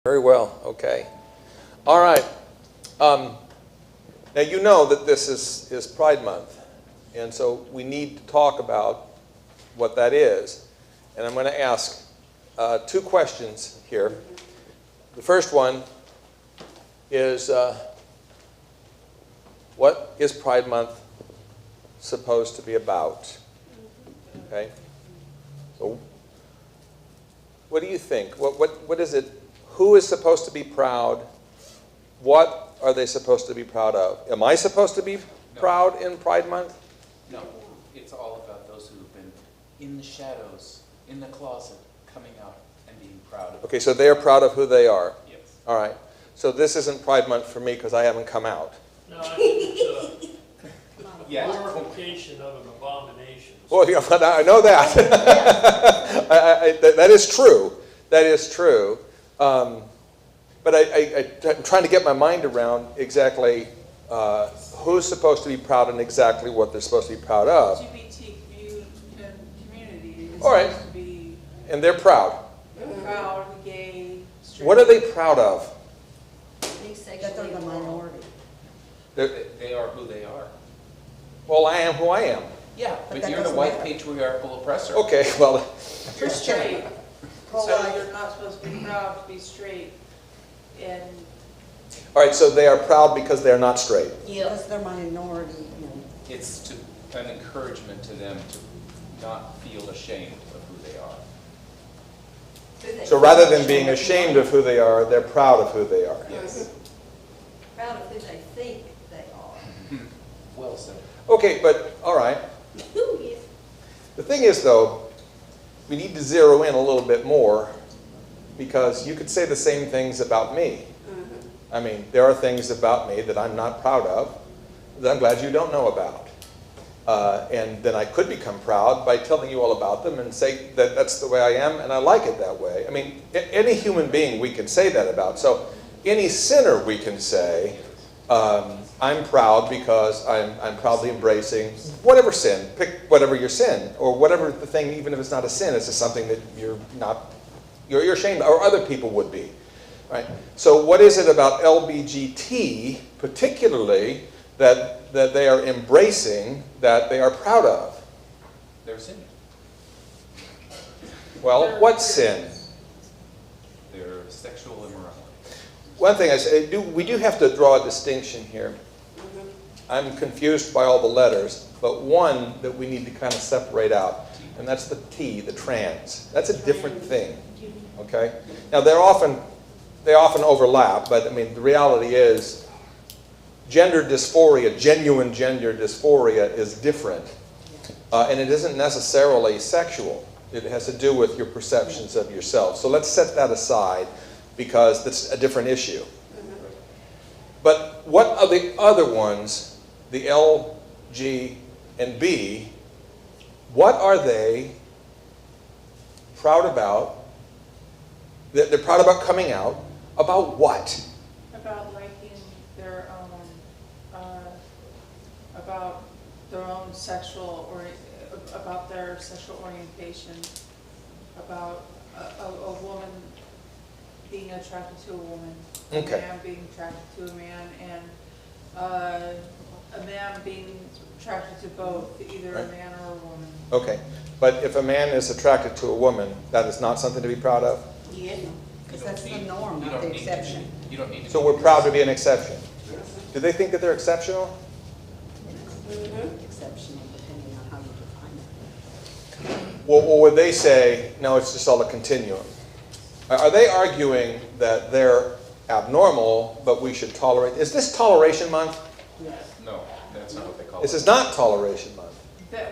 Very well. Okay. All right. Now you know that this is Pride Month, and so we need to talk about what that is. And I'm going to ask two questions here. The first one is, what is Pride Month supposed to be about? Okay. So, what do you think? What is it? Who is supposed to be proud? What are they supposed to be proud of? Am I supposed to be proud in Pride Month? No, it's all about those who have been in the shadows, in the closet, coming out and being proud of it. Okay, so they are proud of who they are. Yes. All right. So this isn't Pride Month for me because I haven't come out. No, it's Yeah. a glorification of an abomination. Well, yeah, I know that. That is true. That is true. But I'm trying to get my mind around exactly who's supposed to be proud and exactly what they're supposed to be proud of. LGBTQ community is All right. supposed to be And they're proud. proud, gay, straight. What are they proud of? That they're the minority. They are who they are. Well, I am who I am. Yeah, But but that you're the doesn't white matter. patriarchal oppressor. Okay, well, You're straight, so Pro-life. you're not supposed to be proud to be straight. And all right, so they are proud because they're not straight. Because they're minority. It's an encouragement to them to not feel ashamed of who they are. So rather than being ashamed of who they are, they're proud of who they are. Yes. Proud of who they think they are. Well said. Okay, but all right. Who is? The thing is, though, we need to zero in a little bit more because you could say the same things about me. I mean, there are things about me that I'm not proud of that I'm glad you don't know about. And then I could become proud by telling you all about them and say that that's the way I am and I like it that way. I mean, any human being we can say that about. So any sinner we can say, I'm proud because I'm proudly embracing whatever sin. Pick whatever your sin or whatever the thing, even if it's not a sin, it's just something that you're ashamed of, or other people would be. Right? So what is it about LBGT particularly that they are embracing that they are proud of? Their sin. Well, what sin? Their sexual immorality. One thing I say, we do have to draw a distinction here. I'm confused by all the letters, but one that we need to kind of separate out, and that's the T, the trans. That's a different thing. Okay? Now they often overlap, but I mean the reality is gender dysphoria, genuine gender dysphoria is different. And it isn't necessarily sexual. It has to do with your perceptions of yourself. So let's set that aside because that's a different issue. But what are the other ones, the L, G, and B, what are they proud about? They're proud about coming out. About what? about liking their about their own about their sexual orientation, about a woman being attracted to a woman, Okay. a man being attracted to a man, and a man being attracted to both, either a Right. man or a woman. Okay. But if a man is attracted to a woman, that is not something to be proud of? Yeah, You because don't that's the need- norm, you not don't the need to exception. be- You don't need to. So be we're proud to be an aggressive. exception. Do they think that they're exceptional? Exception depending on how you define it. Well, or would they say, no, it's just all a continuum? Are they arguing that they're abnormal, but we should tolerate? Is this toleration month? No, that's not what they call it. This is not toleration month.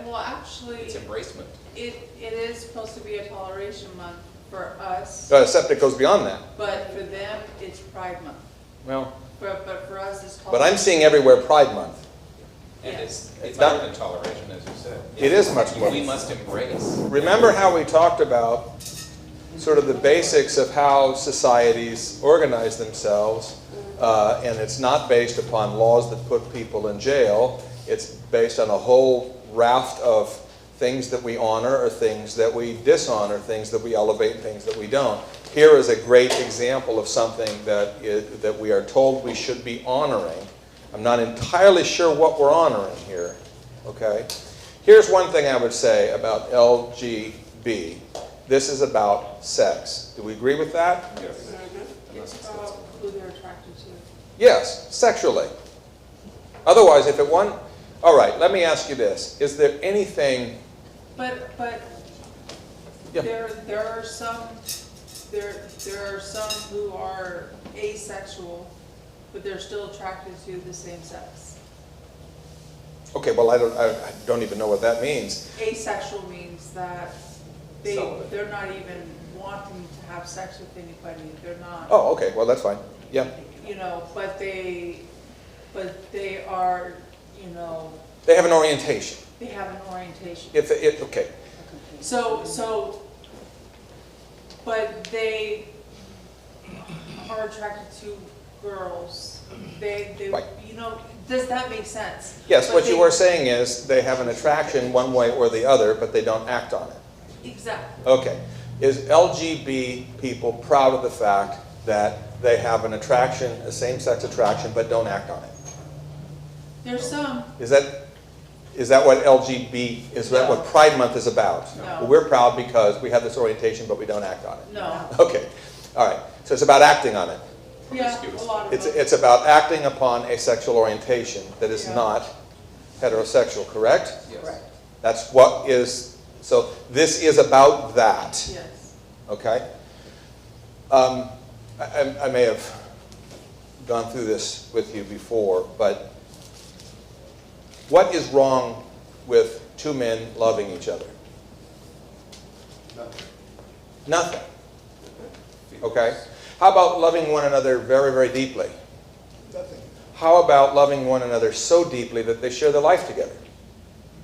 Well, actually, It's embracement. it is supposed to be a toleration month for us, Except it goes beyond that. but for them, it's Pride Month. Well, But for us, it's but I'm seeing everywhere Pride Month. And Yes. it's That- more than toleration, as you said. It is much more. We must embrace. Remember how we talked about sort of the basics of how societies organize themselves, and it's not based upon laws that put people in jail. It's based on a whole raft of things that we honor or things that we dishonor, things that we elevate, things that we don't. Here is a great example of something that we are told we should be honoring. I'm not entirely sure what we're honoring here, okay? Here's one thing I would say about LGB. This is about sex. Do we agree with that? Yes. It's about who they're attracted to. Yes, sexually. Otherwise, if it one... All right, let me ask you this. Is there anything... But Yeah. there are some who are asexual, but they're still attracted to the same sex. Okay, well, I don't even know what that means. Asexual means that Celibate. they're not even wanting to have sex with anybody. They're not. Oh, okay, well, that's fine. Yeah. You know, but they are, you know, They have an orientation. they have an orientation. Okay. So, but they are attracted to girls. They, Right. you know, does that make sense? Yes, But what you they- are saying is they have an attraction one way or the other, but they don't act on it. Exactly. Okay. Is LGB people proud of the fact that they have an attraction, a same-sex attraction, but don't act on it? There's some, Is that what LGB, is that what Pride Month is about? No. Well, we're proud because we have this orientation, but we don't act on it. no, Okay, all right. So it's about acting on it. yeah, a lot of them. It's about acting upon a sexual orientation that is Yeah. not heterosexual, correct? Yes. That's what is, so this is about that, Yes. okay? I may have gone through this with you before, but what is wrong with two men loving each other? Nothing. Okay? How about loving one another very, very deeply? Nothing. How about loving one another so deeply that they share their life together?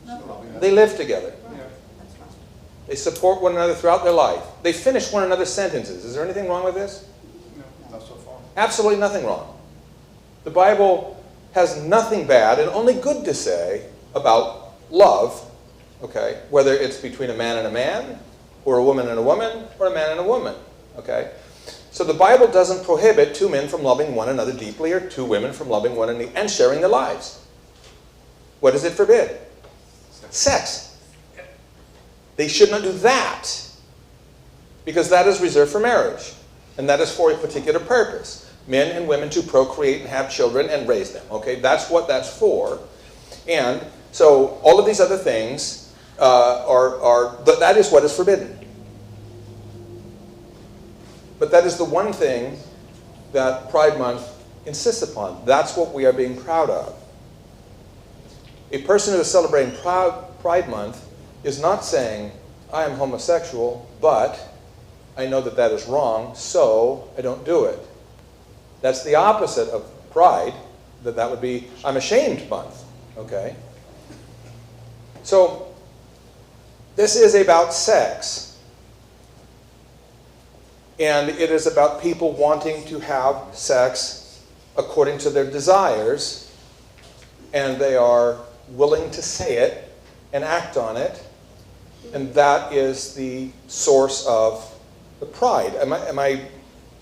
No problem. They live together. That's fine. They support one another throughout their life. They finish one another's sentences. Is there anything wrong with this? Not so far. Absolutely nothing wrong. The Bible has nothing bad and only good to say about love, okay? Whether it's between a man and a man, or a woman and a woman, or a man and a woman, okay? So the Bible doesn't prohibit two men from loving one another deeply or two women from loving one another and sharing their lives. What does it forbid? Sex. They should not do that because that is reserved for marriage and that is for a particular purpose. Men and women to procreate and have children and raise them, okay? That's what that's for. And so all of these other things that is what is forbidden. But that is the one thing that Pride Month insists upon. That's what we are being proud of. A person who is celebrating Pride Month is not saying, I am homosexual, but I know that that is wrong, so I don't do it. That's the opposite of pride, that would be, I'm ashamed month, okay? So, this is about sex. And it is about people wanting to have sex according to their desires, and they are willing to say it and act on it, and that is the source of the pride. Am I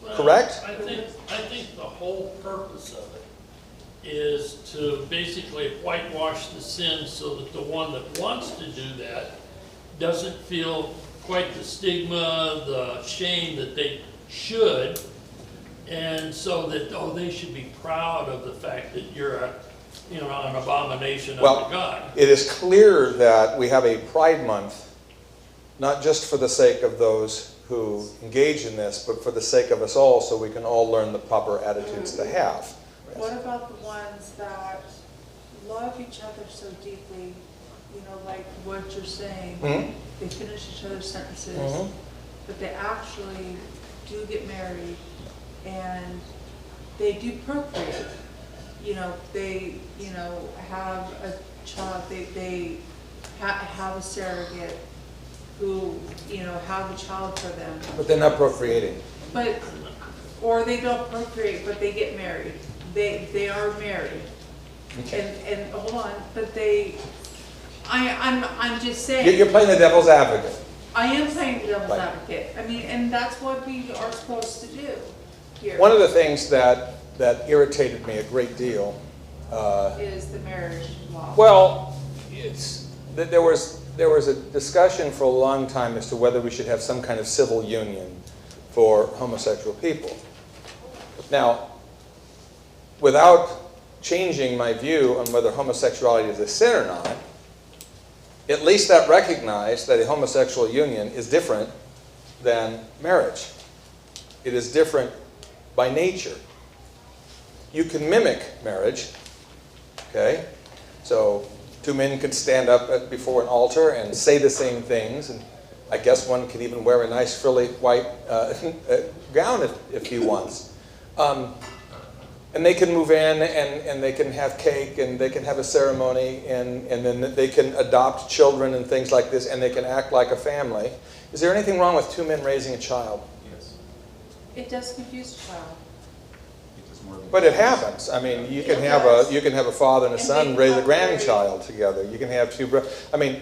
Well, correct? I think the whole purpose of it is to basically whitewash the sin so that the one that wants to do that doesn't feel quite the stigma, the shame that they should, and so that, oh, they should be proud of the fact that you're an abomination unto God. It is clear that we have a Pride Month, not just for the sake of those who engage in this, but for the sake of us all, so we can all learn the proper attitudes to have. What about the ones that love each other so deeply, you know, like what you're saying? Mhm. They finish each other's sentences, Mhm. but they actually do get married and they do procreate. You know, they, you know, have a child, they have a surrogate who, you know, have a child for them. But they're not procreating. But, or they don't procreate, but they get married. They are married. Okay. And hold on, but they I'm just saying. You're playing the devil's advocate. I am playing the devil's Right. advocate. I mean, and that's what we are supposed to do here. One of the things that irritated me a great deal, Is the marriage law. well, it's that there was a discussion for a long time as to whether we should have some kind of civil union for homosexual people. Now, without changing my view on whether homosexuality is a sin or not, at least that recognized that a homosexual union is different than marriage. It is different by nature. You can mimic marriage, okay? So two men could stand up before an altar and say the same things, and I guess one could even wear a nice frilly white gown if he wants. And they can move in and they can have cake and they can have a ceremony and then they can adopt children and things like this and they can act like a family. Is there anything wrong with two men raising a child? Yes. It does confuse a child. It does more than. But it happens. I mean, you can have a father and a son raise a grandchild together. You can have two brothers. I mean,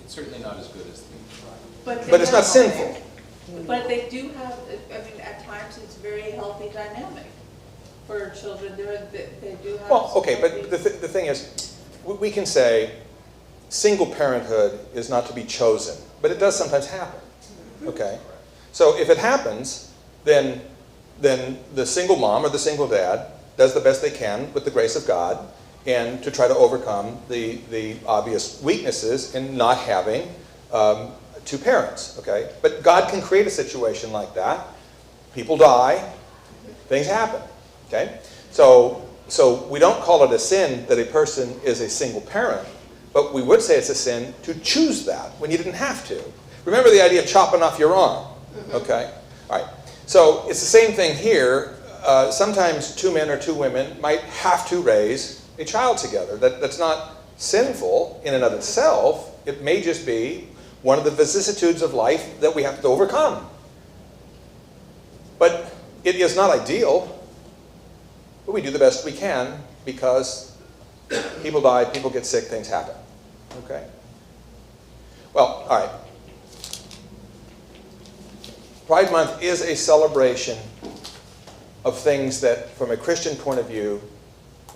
It's certainly not as good as the. but it's not sinful. But they do have, I mean, at times it's a very healthy dynamic for children. They do have. Well, okay, but some the thing is, we can say single parenthood is not to be chosen, but it does sometimes happen, okay? So if it happens, then the single mom or the single dad does the best they can with the grace of God and to try to overcome the obvious weaknesses in not having two parents, okay? But God can create a situation like that. People die, things happen. Okay, so we don't call it a sin that a person is a single parent, but we would say it's a sin to choose that when you didn't have to. Remember the idea of chopping off your arm, okay? All right, so it's the same thing here. Sometimes two men or two women might have to raise a child together. That's not sinful in and of itself. It may just be one of the vicissitudes of life that we have to overcome. But it is not ideal. But we do the best we can because people die, people get sick, things happen. Okay? Well, all right. Pride Month is a celebration of things that, from a Christian point of view,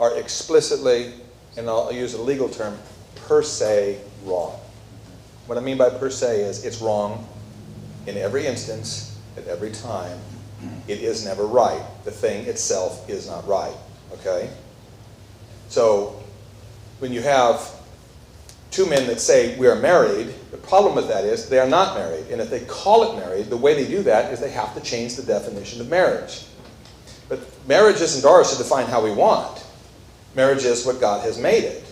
are explicitly, and I'll use a legal term, per se wrong. What I mean by per se is it's wrong in every instance, at every time. It is never right. The thing itself is not right. Okay? So, when you have two men that say we are married, the problem with that is they are not married. And if they call it married, the way they do that is they have to change the definition of marriage. But marriage isn't ours to define how we want. Marriage is what God has made it.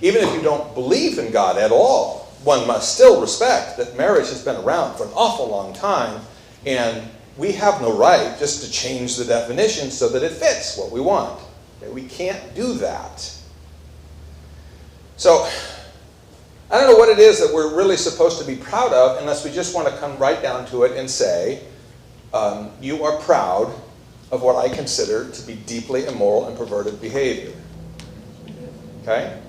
Even if you don't believe in God at all, one must still respect that marriage has been around for an awful long time, and we have no right just to change the definition so that it fits what we want. Okay, we can't do that. So, I don't know what it is that we're really supposed to be proud of unless we just want to come right down to it and say, you are proud of what I consider to be deeply immoral and perverted behavior. Okay?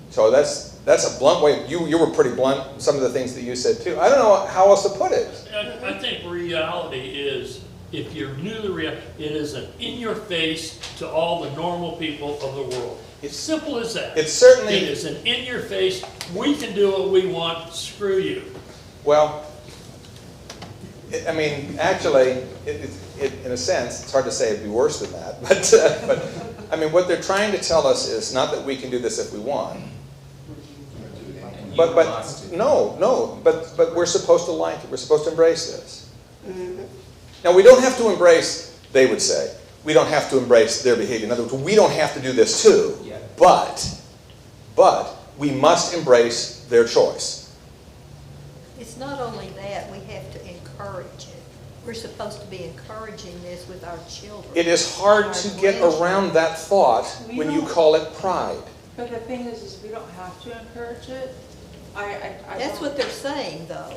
So that's a blunt way. You were pretty blunt, some of the things that you said too. I don't know how else to put it. I think reality is, if you knew the reality, it is an in-your-face to all the normal people of the world. It's simple as that. It's certainly... It is an in-your-face, we can do what we want, screw you. Well, I mean, actually, in a sense, it's hard to say it'd be worse than that. But I mean, what they're trying to tell us is not that we can do this if we want. But we're supposed to like it. We're supposed to embrace this. Now, we don't have to embrace, they would say, we don't have to embrace their behavior. In other words, we don't have to do this too. Yeah. But we must embrace their choice. It's not only that, we have to encourage it. We're supposed to be encouraging this with our children. It is hard to get around that thought when you call it pride. But the thing is we don't have to encourage it. That's don't- what they're saying, though.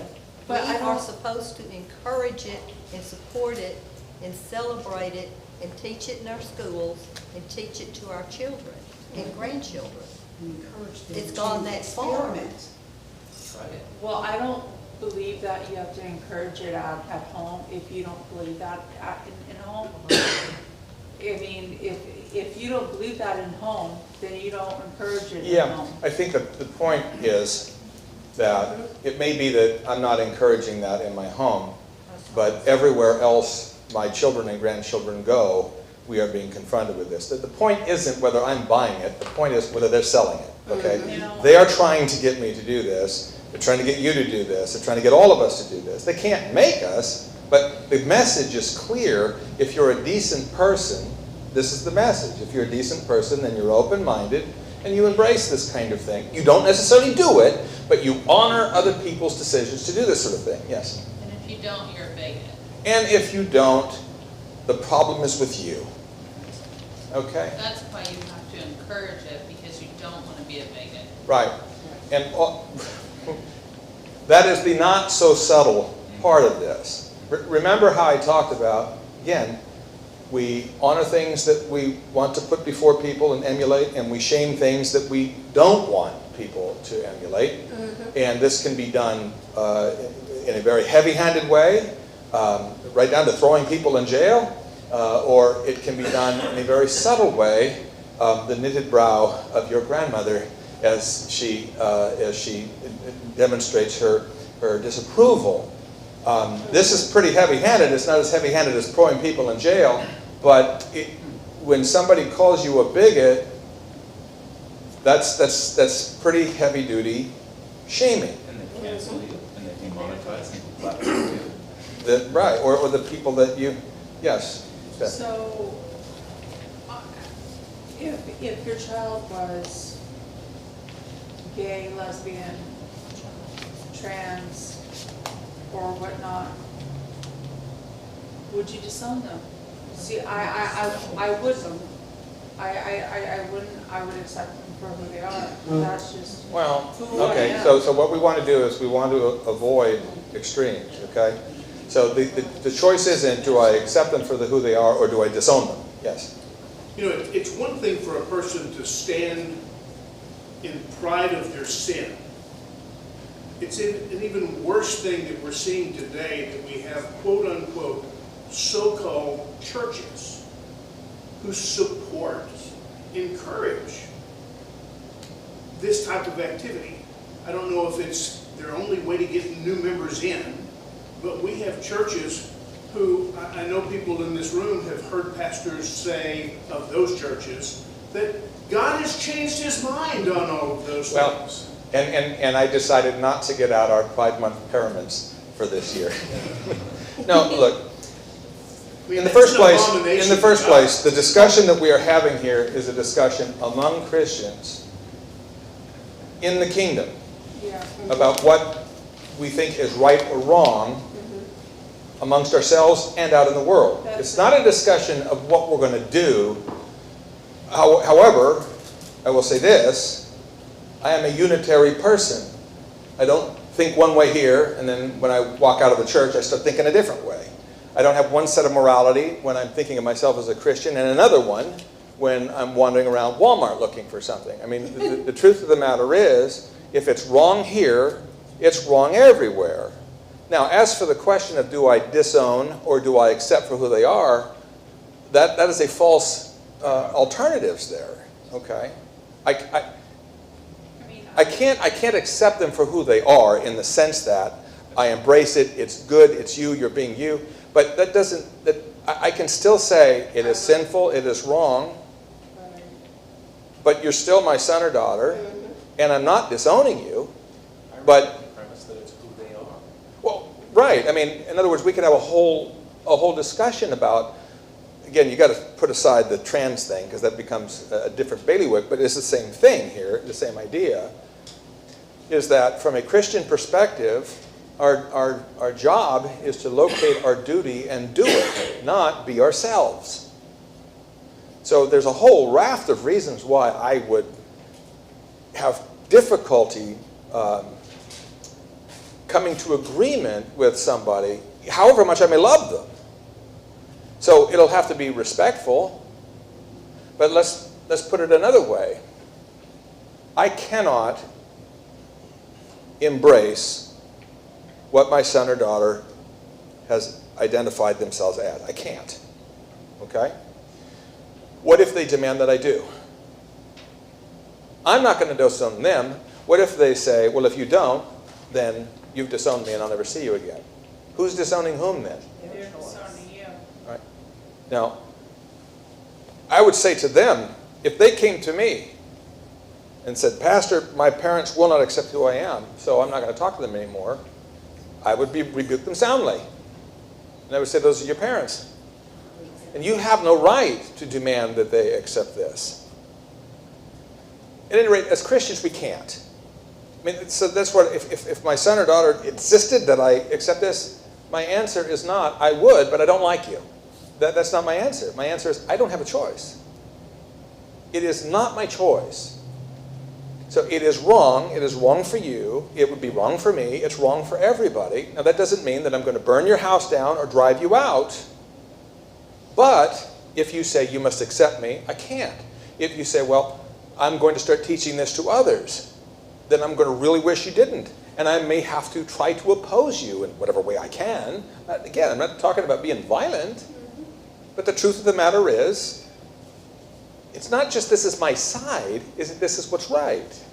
But I We don't- are supposed to encourage it and support it and celebrate it and teach it in our schools and teach it to our children and grandchildren. encourage them It's to gone that far. experiment. Try it. Well, I don't believe that you have to encourage it at home if you don't believe that in home. I mean, if you don't believe that in home, then you don't encourage it in Yeah, home. I think that the point is that it may be that I'm not encouraging that in my home, but everywhere else my children and grandchildren go, we are being confronted with this. The point isn't whether I'm buying it, the point is whether they're selling it, okay? You know? They are trying to get me to do this, they're trying to get you to do this, they're trying to get all of us to do this. They can't make us, but the message is clear. If you're a decent person, this is the message. If you're a decent person, then you're open-minded and you embrace this kind of thing. You don't necessarily do it, but you honor other people's decisions to do this sort of thing. Yes? And if you don't, you're a bigot. And if you don't, the problem is with you. Okay? That's why you have to encourage it, because you don't want to be a bigot. Right. And that is the not so subtle part of this. Remember how I talked about, again, we honor things that we want to put before people and emulate, and we shame things that we don't want people to emulate. And this can be done in a very heavy-handed way, right down to throwing people in jail, or it can be done in a very subtle way, the knitted brow of your grandmother as she demonstrates her disapproval. This is pretty heavy-handed. It's not as heavy-handed as throwing people in jail, but when somebody calls you a bigot, that's pretty heavy-duty shaming. And they cancel you, and they demonetize and blacklist you. Right, or the people that you, yes. Beth. So, if your child was gay, lesbian, trans, or whatnot, would you disown them? See, I wouldn't. I wouldn't, I would accept them for who they are. That's just Well, who I okay, am. so what we want to do is we want to avoid extremes, okay? So the choice isn't, do I accept them for who they are, or do I disown them? Yes. You know, it's one thing for a person to stand in pride of their sin. It's an even worse thing that we're seeing today, that we have quote-unquote so-called churches who support, encourage this type of activity. I don't know if it's their only way to get new members in, but we have churches who, I know people in this room have heard pastors say of those churches that God has changed his mind on all of those things. And I decided not to get out our 5-month paraments for this year. No, look, in the first place, the discussion that we are having here is a discussion among Christians in the kingdom Yeah. about what we think is right or wrong amongst ourselves and out in the world. It's not a discussion of what we're going to do. However, I will say this, I am a unitary person. I don't think one way here, and then when I walk out of the church, I start thinking a different way. I don't have one set of morality when I'm thinking of myself as a Christian, and another one when I'm wandering around Walmart looking for something. I mean, the truth of the matter is, if it's wrong here, it's wrong everywhere. Now, as for the question of do I disown or do I accept for who they are, that is a false alternatives there. Okay, I can't accept them for who they are in the sense that I embrace it. It's good. It's you. You're being you. But that doesn't. I can still say it is sinful. It is wrong. But you're still my son or daughter, and I'm not disowning you. But The premise that it's who they are. well, right. I mean, in other words, we could have a whole discussion about. Again, you got to put aside the trans thing because that becomes a different bailiwick. But it's the same thing here. The same idea is that from a Christian perspective, our job is to locate our duty and do it, not be ourselves. So there's a whole raft of reasons why I would have difficulty coming to agreement with somebody, however much I may love them. So it'll have to be respectful, but let's put it another way. I cannot embrace what my son or daughter has identified themselves as. I can't. Okay? What if they demand that I do? I'm not going to disown them. What if they say, well, if you don't, then you've disowned me and I'll never see you again? Who's disowning whom then? They're disowning you. Right. Now, I would say to them, if they came to me and said, Pastor, my parents will not accept who I am, so I'm not going to talk to them anymore, I would rebuke them soundly. And I would say, those are your parents. And you have no right to demand that they accept this. At any rate, as Christians, we can't. I mean, so that's what, if my son or daughter insisted that I accept this, my answer is not, I would, but I don't like you. That's not my answer. My answer is, I don't have a choice. It is not my choice. So it is wrong. It is wrong for you. It would be wrong for me. It's wrong for everybody. Now, that doesn't mean that I'm going to burn your house down or drive you out. But if you say, you must accept me, I can't. If you say, well, I'm going to start teaching this to others, then I'm going to really wish you didn't. And I may have to try to oppose you in whatever way I can. Again, I'm not talking about being violent. But the truth of the matter is, it's not just this is my side, is this is what's right.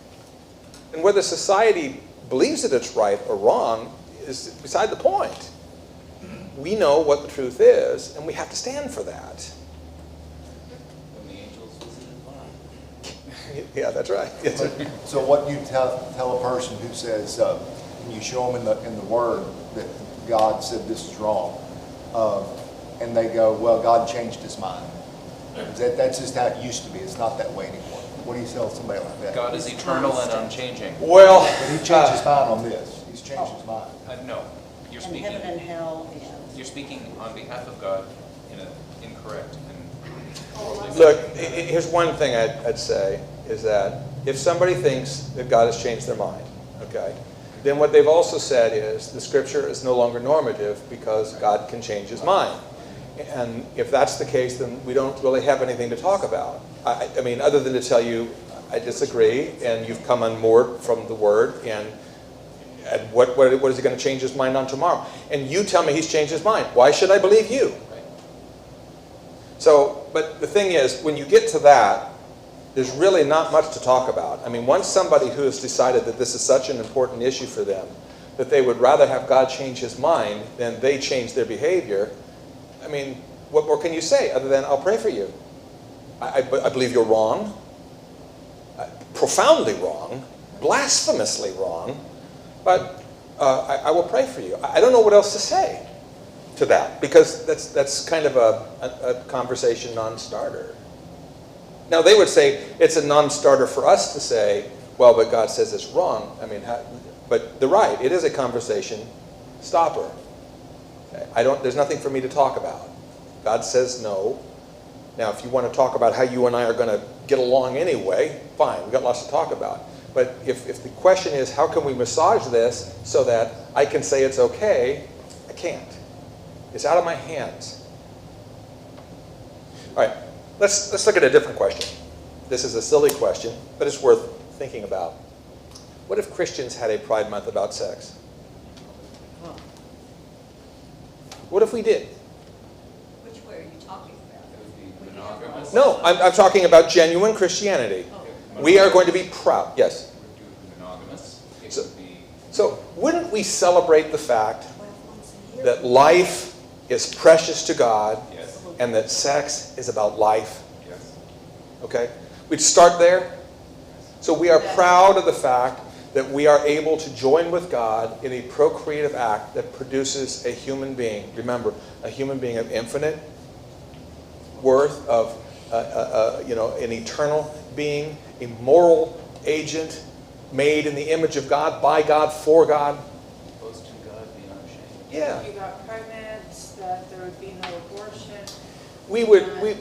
And whether society believes that it's right or wrong is beside the point. We know what the truth is, and we have to stand for that. When the angels visited Yeah, that's right. Yes, sir. So what you tell a person who says, and you show them in the Word that God said this is wrong, and they go, well, God changed his mind. That's just how it used to be. It's not that way anymore. What do you tell somebody like that? God is eternal and unchanging. Well, But he changed his mind on this. He's changed his mind. No, you're And speaking, heaven and hell, and... you're speaking on behalf of God in an incorrect and look, here's one thing I'd say, is that if somebody thinks that God has changed their mind, okay, then what they've also said is the Scripture is no longer normative because God can change his mind. And if that's the case, then we don't really have anything to talk about. I mean, other than to tell you, I disagree, and you've come on board from the Word, and what is he going to change his mind on tomorrow? And you tell me he's changed his mind. Why should I believe you? So, but the thing is, when you get to that, there's really not much to talk about. I mean, once somebody who has decided that this is such an important issue for them, that they would rather have God change his mind than they change their behavior, I mean, what more can you say other than, I'll pray for you? I believe you're wrong, profoundly wrong, blasphemously wrong, but I will pray for you. I don't know what else to say to that, because that's kind of a conversation non-starter. Now, they would say it's a non-starter for us to say, well, but God says it's wrong. I mean, but they're right. It is a conversation stopper. Okay? There's nothing for me to talk about. God says no. Now, if you want to talk about how you and I are going to get along anyway, fine. We've got lots to talk about. But if the question is, how can we massage this so that I can say it's okay, I can't. It's out of my hands. All right, let's look at a different question. This is a silly question, but it's worth thinking about. What if Christians had a Pride Month about sex? What if we did? Which way are you talking about? it would be monogamous. No, I'm talking about genuine Christianity. We are going to be proud. Yes. It would be monogamous. It So- would be, So wouldn't we celebrate the fact that life is precious to God yes, and that sex is about life? yes. Okay? We'd start there. So we are proud of the fact that we are able to join with God in a procreative act that produces a human being. Remember, a human being of infinite worth, of an eternal being, a moral agent made in the image of God, by God, for God. Boast in God, be unashamed. Yeah. If you got pregnant, that there would be no abortion.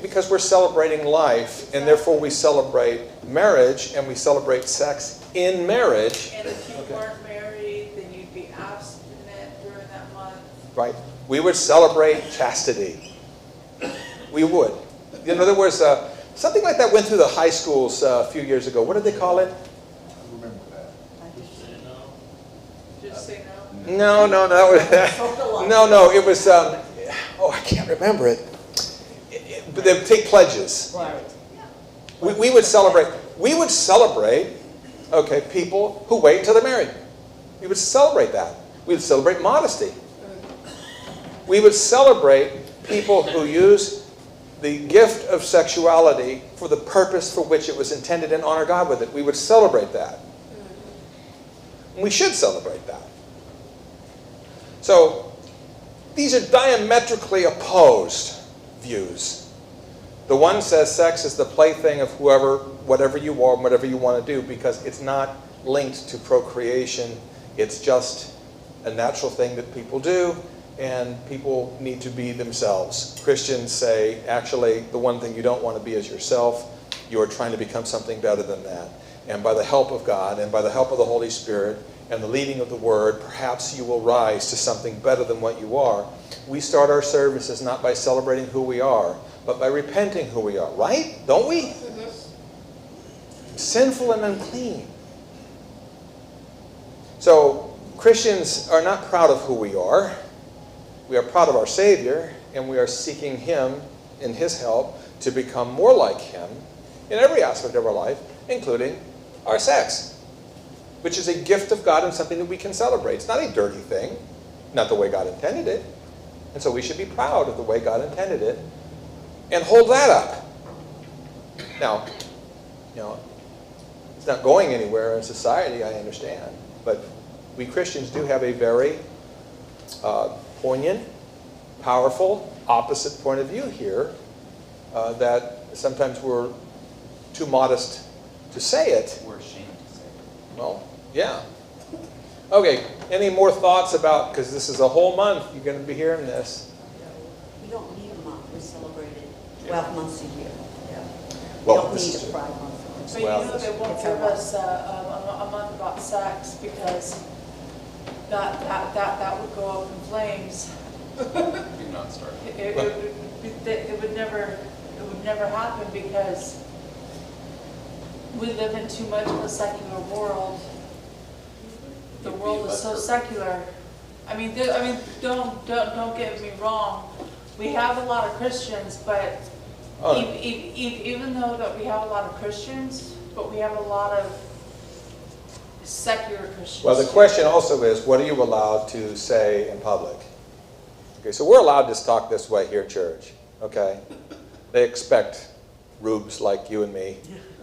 Because we're celebrating life, and therefore we celebrate marriage, and we celebrate sex in marriage. And if you weren't married, then you'd be abstinent during that month. Right? We would celebrate chastity. We would. In other words, something like that went through the high schools a few years ago. What did they call it? No, no, it was, I can't remember it. But they would take pledges. Right. We would celebrate, okay, people who wait until they're married. We would celebrate that. We would celebrate modesty. We would celebrate people who use the gift of sexuality for the purpose for which it was intended and honor God with it. We would celebrate that. And we should celebrate that. So, these are diametrically opposed views. The one says sex is the plaything of whatever you are, and whatever you want to do, because it's not linked to procreation. It's just a natural thing that people do, and people need to be themselves. Christians say, actually, the one thing you don't want to be is yourself. You are trying to become something better than that. And by the help of God, and by the help of the Holy Spirit, and the leading of the Word, perhaps you will rise to something better than what you are. We start our services not by celebrating who we are, but by repenting who we are. Right? Don't we? Sinful and unclean. So, Christians are not proud of who we are. We are proud of our Savior, and we are seeking Him in His help to become more like Him in every aspect of our life, including our sex, which is a gift of God and something that we can celebrate. It's not a dirty thing, not the way God intended it. And so we should be proud of the way God intended it and hold that up. Now, it's not going anywhere in society, I understand, but we Christians do have a very poignant, powerful, opposite point of view here that sometimes we're too modest to say it. We're ashamed to say it. Well, yeah. Okay, any more thoughts about, because this is a whole month, you're going to be hearing this. We don't need a month, we celebrated 12 months a year. We Well, don't this need is a pride month. But Well, you know, they won't give us a month about sex because that would go up in flames. Do not start. It would never happen because we live in too much of a secular world. The world is so secular. I mean, don't get me wrong. We have a lot of Christians, but even though that we have a lot of Christians, but we have a lot of secular Christians. Well, the question also is, what are you allowed to say in public? Okay, so we're allowed to talk this way here at church, okay? They expect rubes like you and me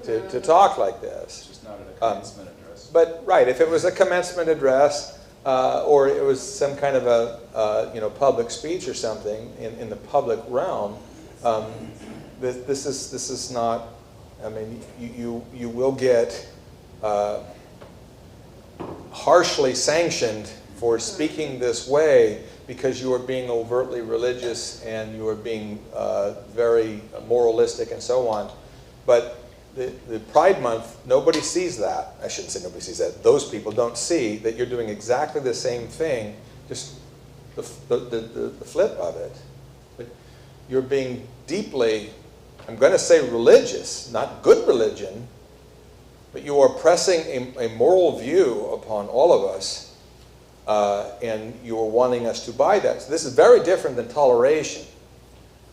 to talk like this. It's just not at a commencement address. But, right, if it was a commencement address, or it was some kind of a public speech or something in the public realm, this is not. I mean, you will get harshly sanctioned for speaking this way because you are being overtly religious and you are being very moralistic and so on. But the Pride Month, nobody sees that. I shouldn't say nobody sees that. Those people don't see that you're doing exactly the same thing, just the flip of it. But you're being deeply, I'm going to say religious, not good religion, but you are pressing a moral view upon all of us, and you are wanting us to buy that. So this is very different than toleration.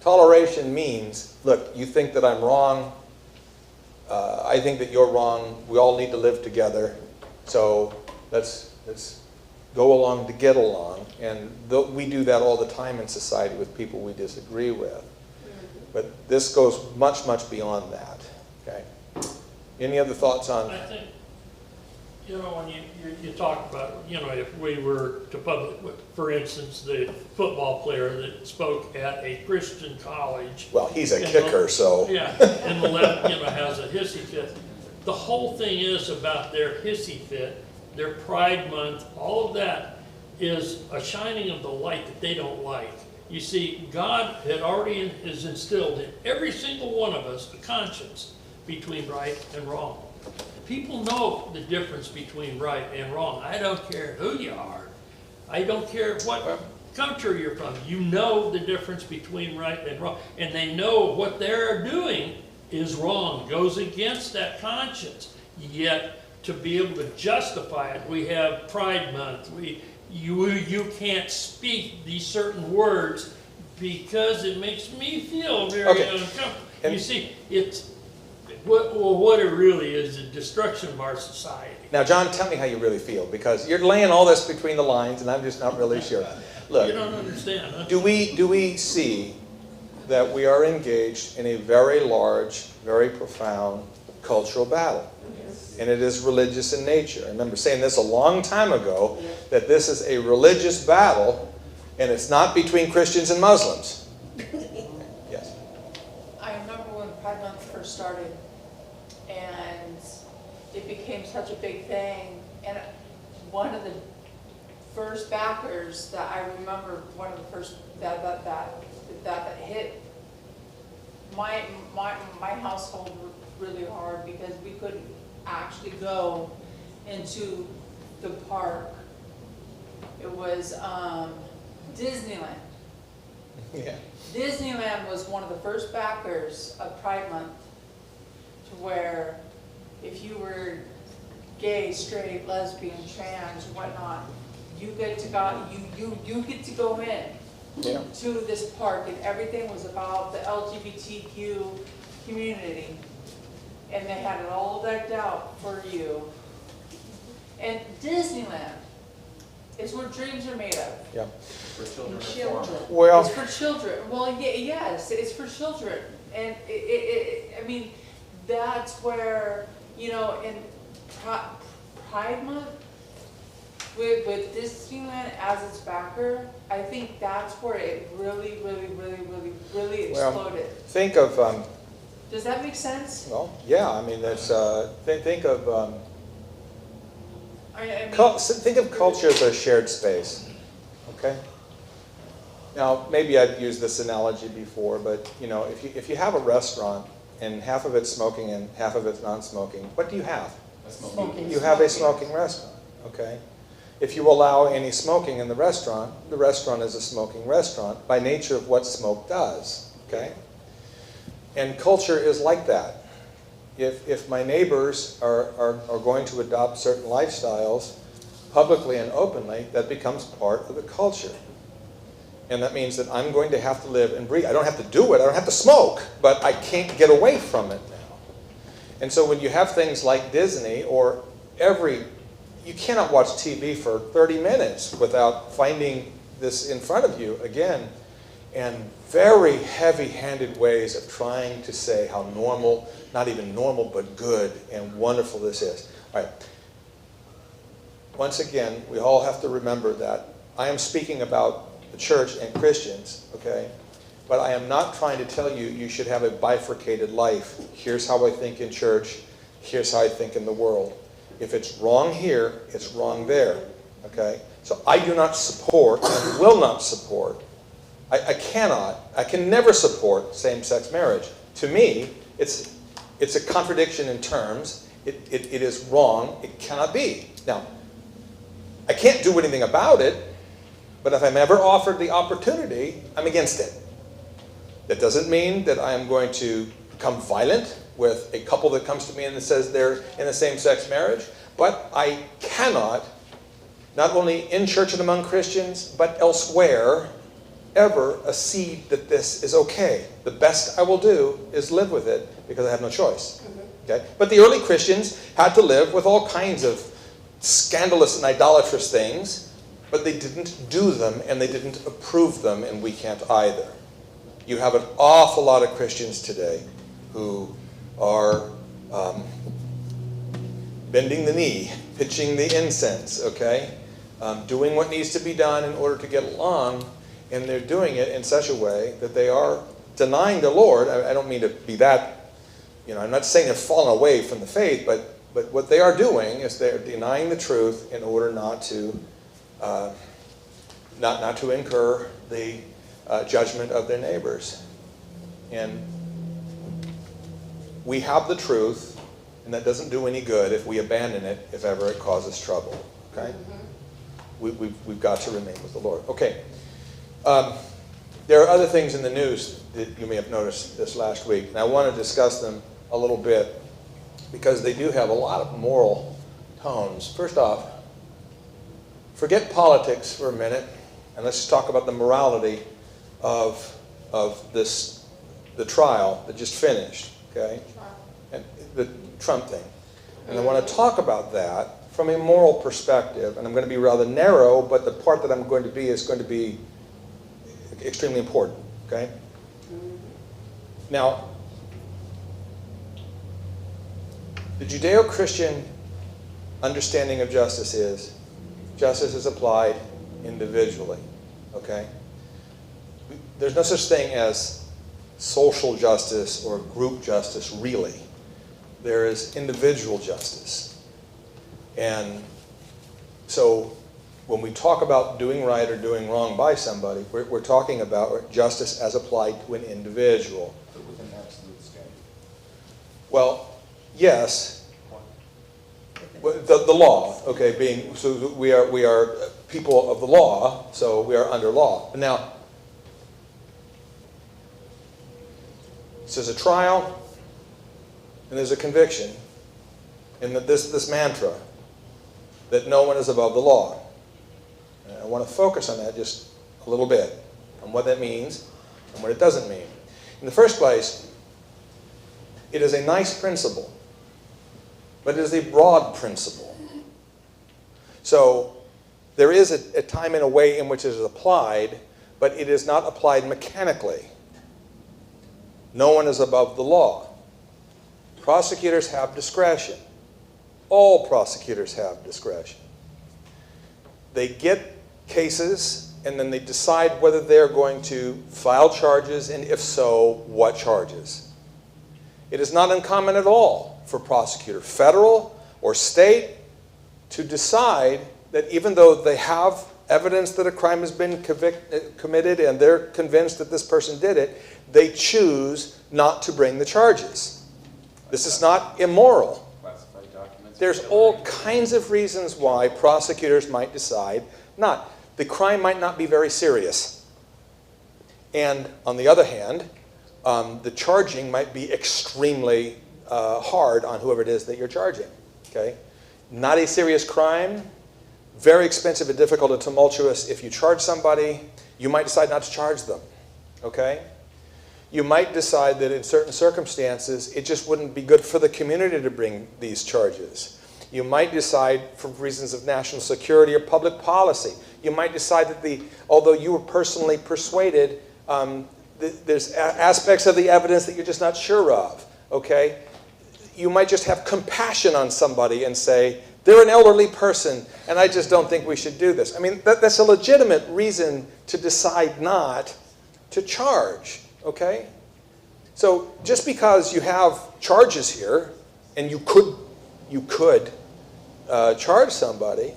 Toleration means, look, you think that I'm wrong, I think that you're wrong, we all need to live together, so let's go along to get along. And we do that all the time in society with people we disagree with. But this goes much, much beyond that. Okay. Any other thoughts on? I think, when you talk about, if we were to public, for instance, the football player that spoke at a Christian college. Well, he's a kicker, so. Yeah, and the left, has a hissy fit. The whole thing is about their hissy fit, their Pride Month, all of that is a shining of the light that they don't like. You see, God had already has instilled in every single one of us a conscience between right and wrong. People know the difference between right and wrong. I don't care who you are. I don't care what country you're from. You know the difference between right and wrong. And they know what they're doing is wrong, goes against that conscience. Yet, to be able to justify it, we have Pride Month. you can't speak these certain words because it makes me feel very Okay. uncomfortable. And- You see, what it really is, the destruction of our society. Now, John, tell me how you really feel, because you're laying all this between the lines, and I'm just not really sure. You Look, don't understand, huh? do we see that we are engaged in a very large, very profound cultural battle? And it is religious in nature. I remember saying this a long time ago, that this is a religious battle, and it's not between Christians and Muslims. Yes. I remember when Pride Month first started, and it became such a big thing, and one of the first backers that I remember, one of the first that hit my household really hard, because we couldn't actually go into the park. It was Disneyland. Yeah. Disneyland was one of the first backers of Pride Month, to where if you were gay, straight, lesbian, trans, whatnot, you get to go, you get to go in Yeah. to this park, and everything was about the LGBTQ community, and they had it all decked out for you. And Disneyland is where dreams are made of. Yeah. For children of Children. former. Well, It's for children. Well, yes, it's for children. And I mean, that's where, you know, in Pride Month, with Disneyland as its backer, I think that's where it really exploded. think of, Does that make sense? well, yeah, I mean, that's, think of, I mean, think of culture as a shared space, okay? Now, maybe I've used this analogy before, but, you know, if you have a restaurant and half of it's smoking and half of it's non-smoking, what do you have? A smoking. You have a smoking restaurant, okay? If you allow any smoking in the restaurant is a smoking restaurant by nature of what smoke does, okay? And culture is like that. If my neighbors are going to adopt certain lifestyles publicly and openly, that becomes part of the culture. And that means that I'm going to have to live and breathe. I don't have to do it, I don't have to smoke, but I can't get away from it now. And so when you have things like Disney, or you cannot watch TV for 30 minutes without finding this in front of you again, and very heavy-handed ways of trying to say how normal, not even normal, but good and wonderful this is. All right. Once again, we all have to remember that I am speaking about the church and Christians, okay? But I am not trying to tell you you should have a bifurcated life. Here's how I think in church, here's how I think in the world. If it's wrong here, it's wrong there, okay? So I do not support and will not support, I can never support same-sex marriage. To me, it's a contradiction in terms. It is wrong. It cannot be. Now, I can't do anything about it, but if I'm ever offered the opportunity, I'm against it. That doesn't mean that I am going to become violent with a couple that comes to me and says they're in a same-sex marriage, but I cannot, not only in church and among Christians, but elsewhere, ever accede that this is okay. The best I will do is live with it because I have no choice. Okay? But the early Christians had to live with all kinds of scandalous and idolatrous things, but they didn't do them and they didn't approve them, and we can't either. You have an awful lot of Christians today who are bending the knee, pitching the incense, okay? Doing what needs to be done in order to get along, and they're doing it in such a way that they are denying the Lord. I don't mean to be that, I'm not saying they're fallen away from the faith, but what they are doing is they're denying the truth in order not to not to incur the judgment of their neighbors. And we have the truth, and that doesn't do any good if we abandon it, if ever it causes trouble. Okay? We've got to remain with the Lord. Okay. There are other things in the news that you may have noticed this last week, and I want to discuss them a little bit because they do have a lot of moral tones. First off, forget politics for a minute, and let's just talk about the morality of the trial that just finished, okay? And the Trump thing. And I want to talk about that from a moral perspective, and I'm going to be rather narrow, but the part that I'm going to be is going to be extremely important, okay? Now, the Judeo-Christian understanding of justice is applied individually, okay? There's no such thing as social justice or group justice, really. There is individual justice. And so when we talk about doing right or doing wrong by somebody, we're talking about justice as applied to an individual. But with an absolute standard. Well, yes. The law, okay, being, so we are people of the law, so we are under law. But now, so there's a trial, and there's a conviction, and that this mantra, that no one is above the law. And I want to focus on that just a little bit, on what that means and what it doesn't mean. In the first place, it is a nice principle, but it is a broad principle. So there is a time and a way in which it is applied, but it is not applied mechanically. No one is above the law. Prosecutors have discretion. All prosecutors have discretion. They get cases, and then they decide whether they're going to file charges, and if so, what charges. It is not uncommon at all for prosecutor, federal or state, to decide that even though they have evidence that a crime has been committed and they're convinced that this person did it, they choose not to bring the charges. This is not immoral. Classified documents. There's all kinds of reasons why prosecutors might decide not. The crime might not be very serious. And on the other hand, the charging might be extremely hard on whoever it is that you're charging. Okay? Not a serious crime, very expensive and difficult and tumultuous. If you charge somebody, you might decide not to charge them. Okay? You might decide that in certain circumstances, it just wouldn't be good for the community to bring these charges. You might decide for reasons of national security or public policy. You might decide that although you were personally persuaded, there's aspects of the evidence that you're just not sure of, okay? You might just have compassion on somebody and say, they're an elderly person, and I just don't think we should do this. I mean, that's a legitimate reason to decide not to charge. Okay? So just because you have charges here, and you could charge somebody,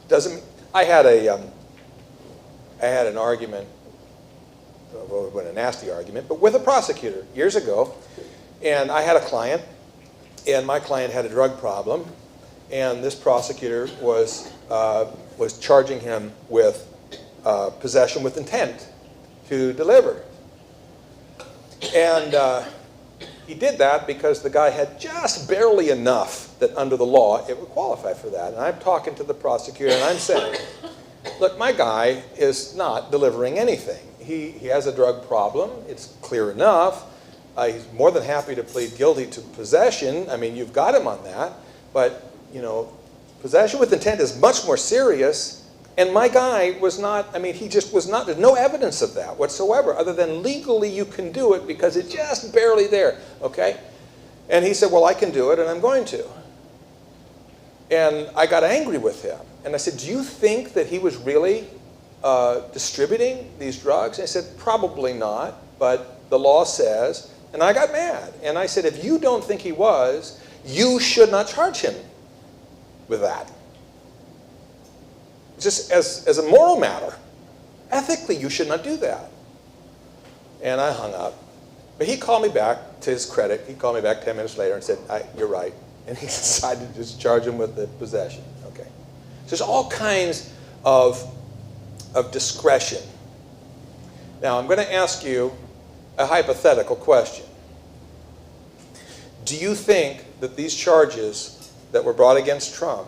doesn't. I had an argument, well, it wasn't a nasty argument, but with a prosecutor years ago, and I had a client, and my client had a drug problem, and this prosecutor was charging him with possession with intent to deliver. And he did that because the guy had just barely enough that under the law it would qualify for that. And I'm talking to the prosecutor and I'm saying, look, my guy is not delivering anything. He has a drug problem. It's clear enough. He's more than happy to plead guilty to possession. I mean, you've got him on that. But, you know, possession with intent is much more serious. And my guy was not, I mean, he just was not, there's no evidence of that whatsoever, other than legally you can do it because it's just barely there, okay? And he said, well, I can do it, and I'm going to. And I got angry with him. And I said, do you think that he was really distributing these drugs? And he said, probably not, but the law says. And I got mad. And I said, if you don't think he was, you should not charge him with that. Just as a moral matter, ethically, you should not do that. And I hung up. But he called me back, to his credit, he called me back 10 minutes later and said, you're right. And he decided to just charge him with the possession. Okay. So there's all kinds of discretion. Now, I'm going to ask you a hypothetical question. Do you think that these charges that were brought against Trump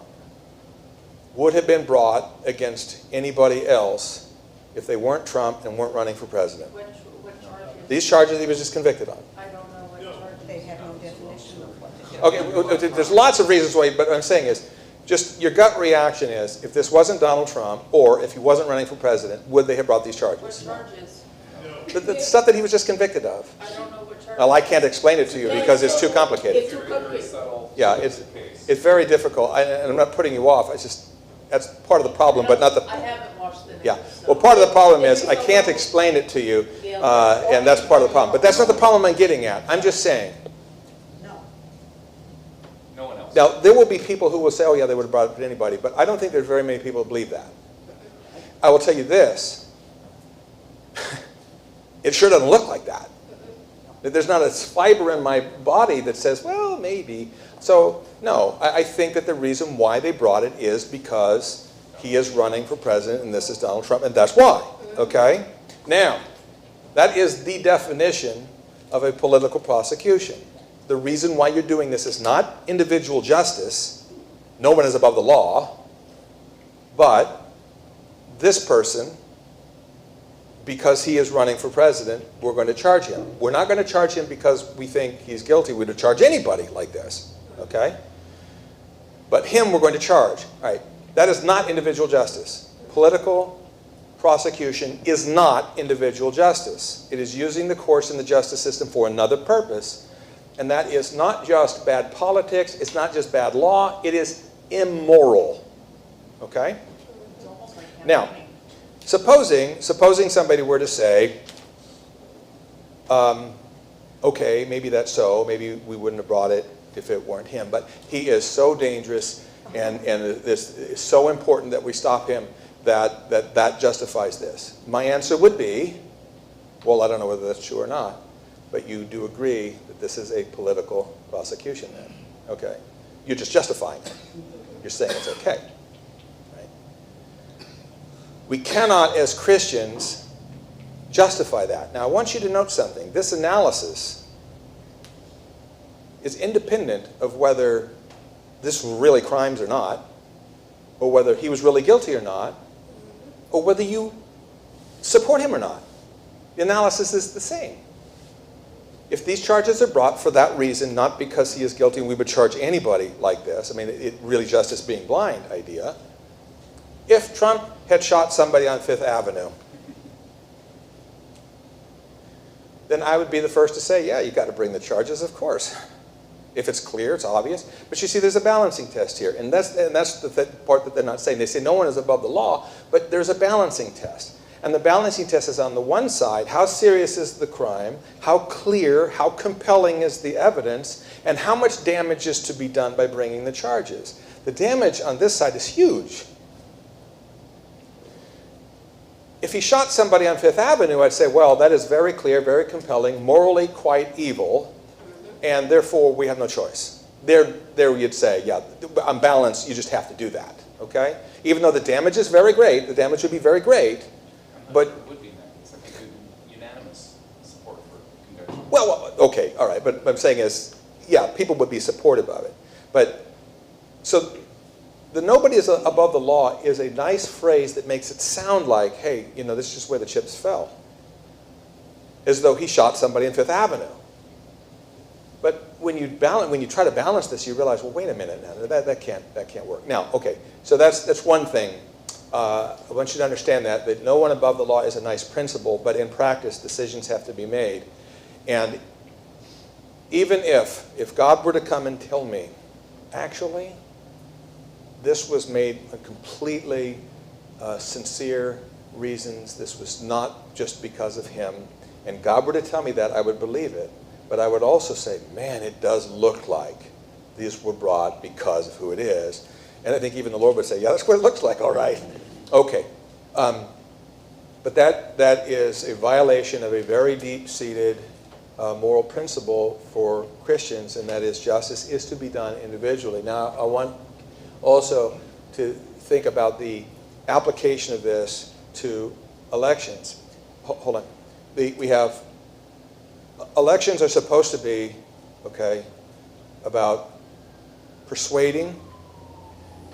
would have been brought against anybody else if they weren't Trump and weren't running for president. What charges? These charges he was just convicted on. I don't know what charges. They have no definition of what they do. Okay, there's lots of reasons why, but what I'm saying is, just your gut reaction is, if this wasn't Donald Trump, or if he wasn't running for president, would they have brought these What charges? charges? The stuff that he was just convicted of. I don't know what charges. Well, I can't explain it to you because it's too complicated. It's too complicated. subtle. Yeah, it's very difficult, and I'm not putting you off, it's just, that's part of the problem, but not the, I haven't watched the news. yeah. so- Well, part of the problem is, I can't explain it to you, and that's part of the problem. But that's not the problem I'm getting at. I'm just saying. No. No one else. Now, there will be people who will say, oh yeah, they would have brought it to anybody, but I don't think there's very many people who believe that. I will tell you this. It sure doesn't look like that. There's not a fiber in my body that says, well, maybe. So, no, I think that the reason why they brought it is because he is running for president and this is Donald Trump, and that's why, okay? Now, that is the definition of a political prosecution. The reason why you're doing this is not individual justice. No one is above the law. But this person, because he is running for president, we're going to charge him. We're not going to charge him because we think he's guilty. We would charge anybody like this, okay? But him we're going to charge. All right, that is not individual justice. Political prosecution is not individual justice. It is using the courts in the justice system for another purpose, and that is not just bad politics, it's not just bad law, it is immoral, okay? Now, supposing somebody were to say, okay, maybe that's so, maybe we wouldn't have brought it if it weren't him, but he is so dangerous and this is so important that we stop him that justifies this. My answer would be, well, I don't know whether that's true or not, but you do agree that this is a political prosecution then, okay? You're just justifying it. You're saying it's okay. We cannot, as Christians, justify that. Now, I want you to note something. This analysis is independent of whether this were really crimes or not, or whether he was really guilty or not, or whether you support him or not. The analysis is the same. If these charges are brought for that reason, not because he is guilty and we would charge anybody like this, I mean, it really justice being blind idea. If Trump had shot somebody on Fifth Avenue, then I would be the first to say, yeah, you've got to bring the charges, of course. If it's clear, it's obvious. But you see, there's a balancing test here. And that's the part that they're not saying. They say no one is above the law, but there's a balancing test. And the balancing test is on the one side, how serious is the crime, how clear, how compelling is the evidence, and how much damage is to be done by bringing the charges. The damage on this side is huge. If he shot somebody on Fifth Avenue, I'd say, well, that is very clear, very compelling, morally quite evil, and therefore we have no choice. There you'd say, yeah, on balance, you just have to do that, okay? Even though the damage is very great, the damage would be very great, but... It would be unanimous support for conviction. Well, okay, all right, but what I'm saying is, yeah, people would be supportive of it. But, so... The nobody is above the law is a nice phrase that makes it sound like, hey, you know, this is just where the chips fell. As though he shot somebody on Fifth Avenue. But when you try to balance this, you realize, well, wait a minute now, that can't work. Now, okay, so that's one thing. I want you to understand that no one above the law is a nice principle, but in practice, decisions have to be made. And even if God were to come and tell me, actually, this was made on completely sincere reasons. This was not just because of him. And God were to tell me that, I would believe it. But I would also say, man, it does look like these were brought because of who it is. And I think even the Lord would say, yeah, that's what it looks like, all right. Okay. But that is a violation of a very deep-seated moral principle for Christians, and that is justice is to be done individually. Now, I want also to think about the application of this to elections. Hold on. We have, elections are supposed to be, okay, about persuading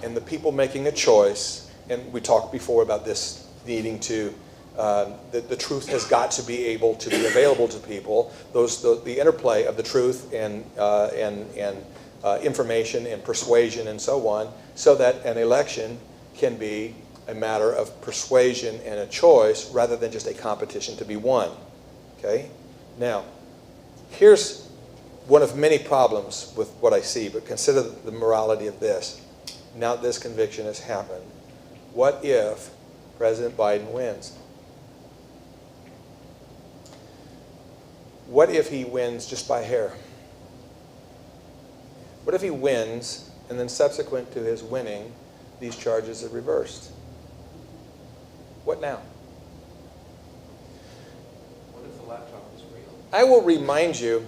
and the people making a choice, and we talked before about this needing to, the truth has got to be able to be available to people. The interplay of the truth and information and persuasion and so on, so that an election can be a matter of persuasion and a choice rather than just a competition to be won. Okay? Now, here's one of many problems with what I see, but consider the morality of this. Now that this conviction has happened, what if President Biden wins? What if he wins just by hair? What if he wins, and then subsequent to his winning, these charges are reversed? What now? What if the laptop is real? I will remind you,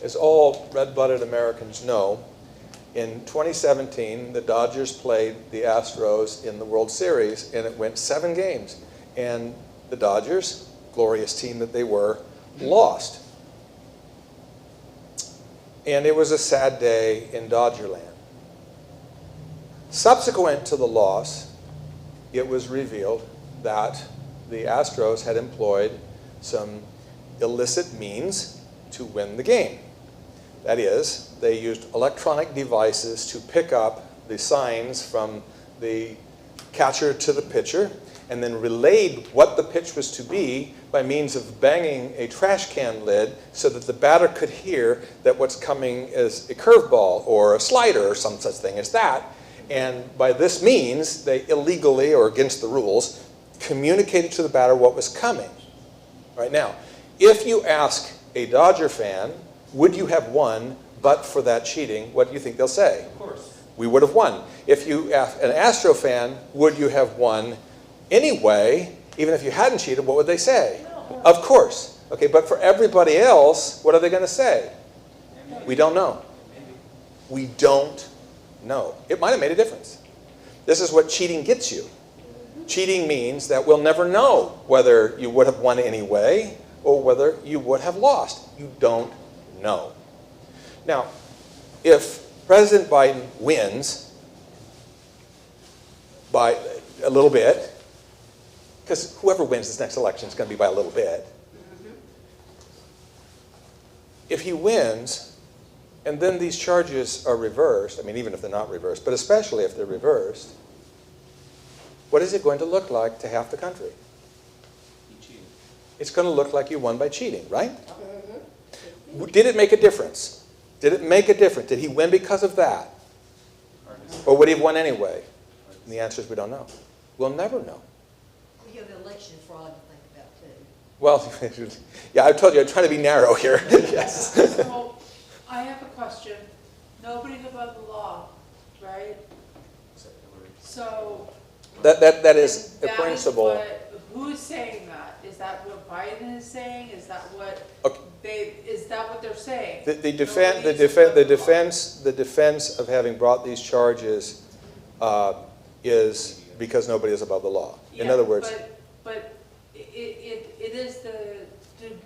as all red-blooded Americans know, in 2017, the Dodgers played the Astros in the World Series, and it went 7 games. And the Dodgers, glorious team that they were, lost. And it was a sad day in Dodgerland. Subsequent to the loss, it was revealed that the Astros had employed some illicit means to win the game. That is, they used electronic devices to pick up the signs from the catcher to the pitcher, and then relayed what the pitch was to be by means of banging a trash can lid so that the batter could hear that what's coming is a curveball or a slider or some such thing as that. And by this means, they illegally or against the rules communicated to the batter what was coming. Right now, if you ask a Dodger fan, would you have won but for that cheating, what do you think they'll say? Of course. We would have won. If you ask an Astro fan, would you have won anyway, even if you hadn't cheated, what would they say? No. Of course. Okay, but for everybody else, what are they going to say? Maybe. We don't know. Maybe. We don't know. It might have made a difference. This is what cheating gets you. Cheating means that we'll never know whether you would have won anyway or whether you would have lost. You don't know. Now, if President Biden wins by a little bit, because whoever wins this next election is going to be by a little bit. If he wins, and then these charges are reversed, I mean, even if they're not reversed, but especially if they're reversed, what is it going to look like to half the country? He cheated. It's going to look like you won by cheating, right? Did it make a difference? Did it make a difference? Did he win because of that? Or would he have won anyway? And the answer is we don't know. We'll never know. We have election fraud to think about too. Well, yeah, I told you, I'm trying to be narrow here. Yes. So, I have a question. Nobody's above the law, right? Except Hillary. So. That is a that is principle. who is saying that? Is that what Biden is saying? Is that what Okay. is that what they're saying? The defense of having brought these charges is because nobody is above the law. In Yeah, other words, but it is the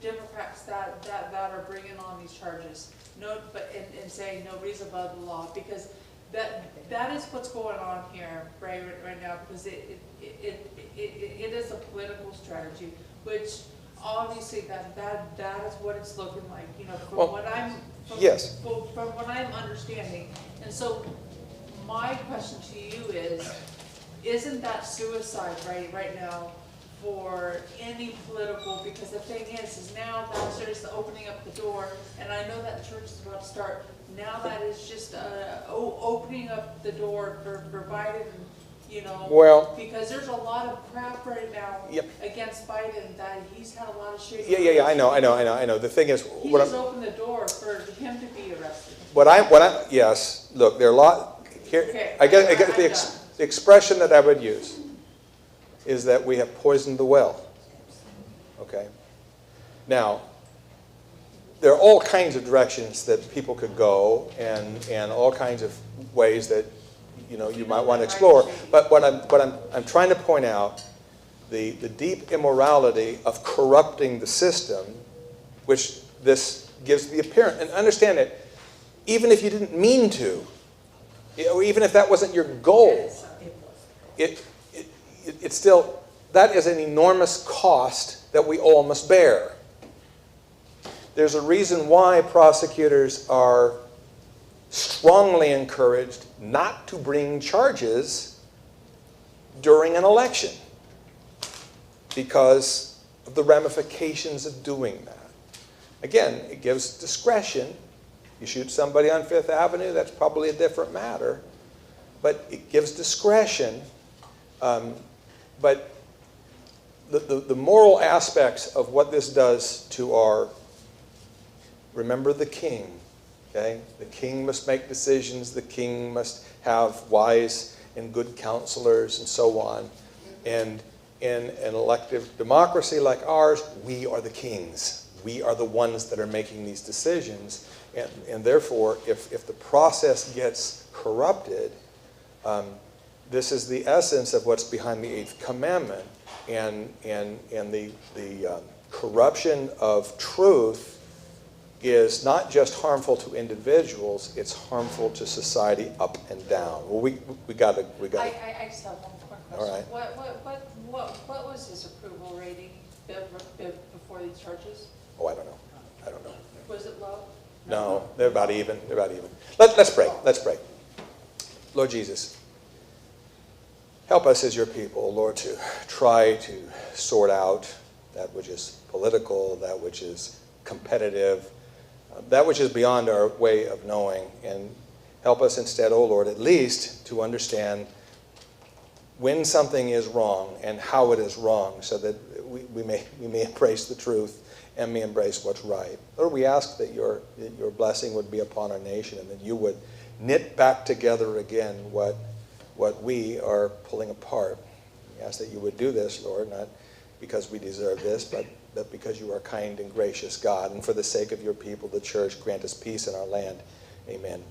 Democrats that are bringing on these charges. No, but and saying nobody's above the law, because that is what's going on here right now, because it is a political strategy, which obviously that is what it's looking like, you know, from what I'm yes. from what I'm understanding. And so my question to you is, isn't that suicide right now for any political, because the thing is now that's just opening up the door, and I know that church is about to start. Now that is just opening up the door for Biden, you know, Well, because there's a lot of crap right now Yep. against Biden that he's had a lot of shit. Yeah, I know. The thing is, He what just I'm, opened the door for him to be arrested. yes, look, there are a lot, here, Okay, I guess I'm the done. expression that I would use is that we have poisoned the well, okay? Now, there are all kinds of directions that people could go and all kinds of ways that, you know, you might want to explore. But what I'm trying to point out, the deep immorality of corrupting the system, which this gives the appearance. And understand it, even if you didn't mean to, Or even if that wasn't your goal, it's still, that is an enormous cost that we all must bear. There's a reason why prosecutors are strongly encouraged not to bring charges during an election because of the ramifications of doing that. Again, it gives discretion. You shoot somebody on Fifth Avenue, that's probably a different matter, but it gives discretion. But the moral aspects of what this does to our, remember the king, okay? The king must make decisions, the king must have wise and good counselors and so on. And in an elective democracy like ours, we are the kings. We are the ones that are making these decisions. And therefore, if the process gets corrupted, this is the essence of what's behind the Eighth Commandment. And the corruption of truth is not just harmful to individuals, it's harmful to society up and down. Well, we got to. I just have one quick question. All right. What was his approval rating before these charges? Oh, I don't know. Was it low? No, they're about even. Let's pray. Lord Jesus, help us as your people, Lord, to try to sort out that which is political, that which is competitive, that which is beyond our way of knowing, and help us instead, oh Lord, at least to understand when something is wrong and how it is wrong, so that we may embrace the truth and may embrace what's right. Lord, we ask that your blessing would be upon our nation, and that you would knit back together again what we are pulling apart. We ask that you would do this, Lord, not because we deserve this, but because you are kind and gracious God. And for the sake of your people, the church, grant us peace in our land. Amen.